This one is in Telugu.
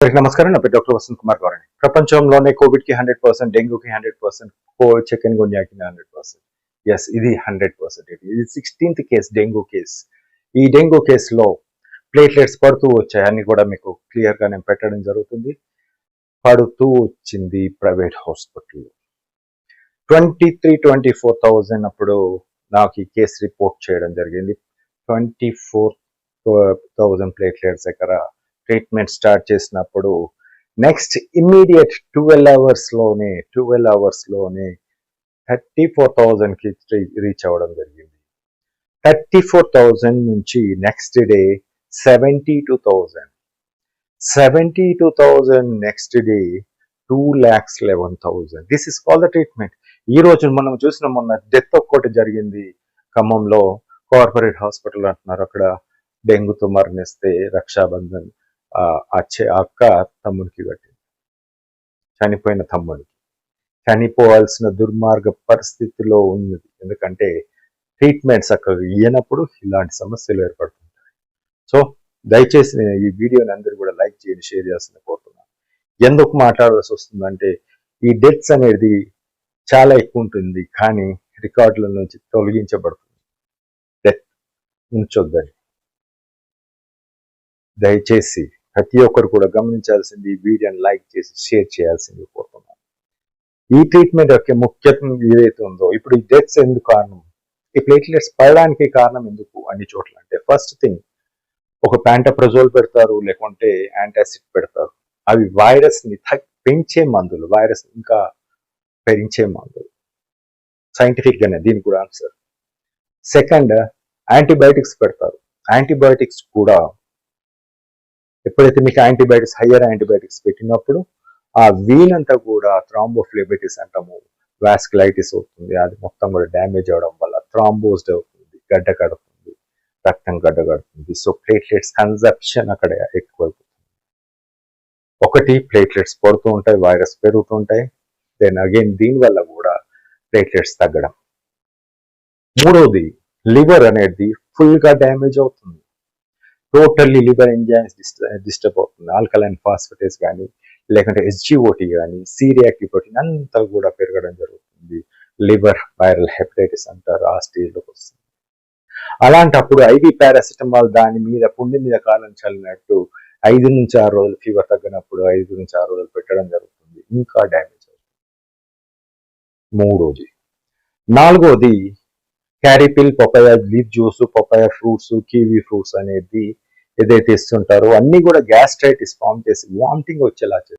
అందరికీ నమస్కారం. నా పేరు డాక్టర్ వసంత్ కుమార్ గౌరని. ప్రపంచంలోనే కోవిడ్ కి 100%, డెంగ్యూకి 100%, చికెన్ గున్యాకి 100%. ఎస్, ఇది 100%. ఇది 16th కేసు, డెంగ్యూ కేసు. ఈ డెంగ్యూ కేసులో ప్లేట్లెట్స్ పడుతూ వచ్చాయి అన్ని కూడా మీకు క్లియర్ గా నేను పెట్టడం జరుగుతుంది. పడుతూ వచ్చింది ప్రైవేట్ హాస్పిటల్ 23-24,000 అప్పుడు నాకు ఈ కేసు రిపోర్ట్ చేయడం జరిగింది. 24,000 ప్లేట్లెట్స్ దగ్గర ట్రీట్మెంట్ స్టార్ట్ చేసినప్పుడు నెక్స్ట్ ఇమ్మీడియట్ 12 అవర్స్ లోనే 34,000కి రీచ్ అవ్వడం జరిగింది. 34,000 నుంచి next day 72,000 next day 2,11,000. This is call the treatment. ఈ రోజు మనం చూసిన మొన్న డెత్ ఒక్కటి జరిగింది ఖమ్మంలో, కార్పొరేట్ హాస్పిటల్ అంటున్నారు. అక్కడ డెంగ్యూతో మరణిస్తే రక్షాబంధన్ అక్క తమ్ముడికి కట్టింది. చనిపోయిన తమ్ముడికి చనిపోవాల్సిన దుర్మార్గ పరిస్థితిలో ఉన్నది. ఎందుకంటే ట్రీట్మెంట్స్ అక్కడ ఇయ్యనప్పుడు ఇలాంటి సమస్యలు ఏర్పడుతుంటాయి. సో దయచేసి నేను ఈ వీడియోని అందరూ కూడా లైక్ చేయండి, షేర్ చేయాల్సింది కోరుతున్నాను. ఎందుకు మాట్లాడాల్సి వస్తుందంటే ఈ డెత్స్ అనేది చాలా ఎక్కువ ఉంటుంది, కానీ రికార్డుల నుంచి తొలగించబడుతుంది. డెత్ ఉంచొద్దని దయచేసి ప్రతి ఒక్కరు కూడా గమనించాల్సింది, ఈ వీడియోని లైక్ చేసి షేర్ చేయాల్సింది కోరుతున్నాను. ఈ ట్రీట్మెంట్ యొక్క ముఖ్యత్వం ఏదైతే ఉందో, ఇప్పుడు ఈ డెత్స్ ఎందుకు కారణం, ఈ ప్లేట్లెట్స్ పడడానికి కారణం ఎందుకు అన్ని చోట్ల అంటే, ఫస్ట్ థింగ్ ఒక ప్యాంటప్రజోల్ పెడతారు, లేకుంటే యాంటాసిడ్ పెడతారు. అవి వైరస్ ని పెంచే మందులు, వైరస్ ఇంకా పెంచే మందులు. సైంటిఫిక్ గానే దీనికి కూడా ఆన్సర్. సెకండ్, యాంటీబయాటిక్స్ పెడతారు. యాంటీబయాటిక్స్ కూడా ఎప్పుడైతే మీకు హయ్యర్ యాంటీబయాటిక్స్ పెట్టినప్పుడు ఆ వీన్ అంతా కూడా థ్రాంబోఫ్లెబిటిస్ అంటాము, వాస్కులైటిస్ అవుతుంది. అది మొత్తం కూడా డ్యామేజ్ అవడం వల్ల థ్రాంబోస్డ్ అవుతుంది, గడ్డ కడుతుంది, రక్తం గడ్డ కడుతుంది. సో ప్లేట్లెట్స్ కన్సప్షన్ అక్కడ ఎక్కువైపోతుంది. ఒకటి, ప్లేట్లెట్స్ పడుతూ ఉంటాయి, వైరస్ పెరుగుతుంటాయి. దెన్ అగైన్ దీనివల్ల కూడా ప్లేట్లెట్స్ తగ్గడం. మూడవది, లివర్ అనేది ఫుల్ గా డ్యామేజ్ అవుతుంది. టోటల్లీ లివర్ ఎంజైమ్స్ డిస్టర్బ్ అవుతుంది. ఆల్కలైన్ ఫాస్ఫేటేస్ కానీ, లేకుంటే SGOT కానీ, సి రియాక్టివ్ ప్రోటీన్ అంతా కూడా పెరగడం జరుగుతుంది. లివర్ వైరల్ హెపటైటిస్ అంటారు, ఆ స్టేజ్లోకి వస్తుంది. అలాంటప్పుడు IV పారాసిటమాల్ దాని మీద పుండి మీద కాలం చల్లినట్టు 5 నుంచి 6 రోజులు ఫీవర్ తగ్గినప్పుడు 5 నుంచి 6 రోజులు పెట్టడం జరుగుతుంది. ఇంకా డ్యామేజ్ అవుతుంది. మూడోది. నాలుగోది, క్యారీపిల్, papaya leaf juice, papaya fruits, kiwi fruits అనేది ఏదైతే ఇస్తుంటారో అన్ని కూడా గ్యాస్ట్రైటిస్ ఫామ్ చేసి వామిటింగ్ వచ్చేలా చేస్తుంది.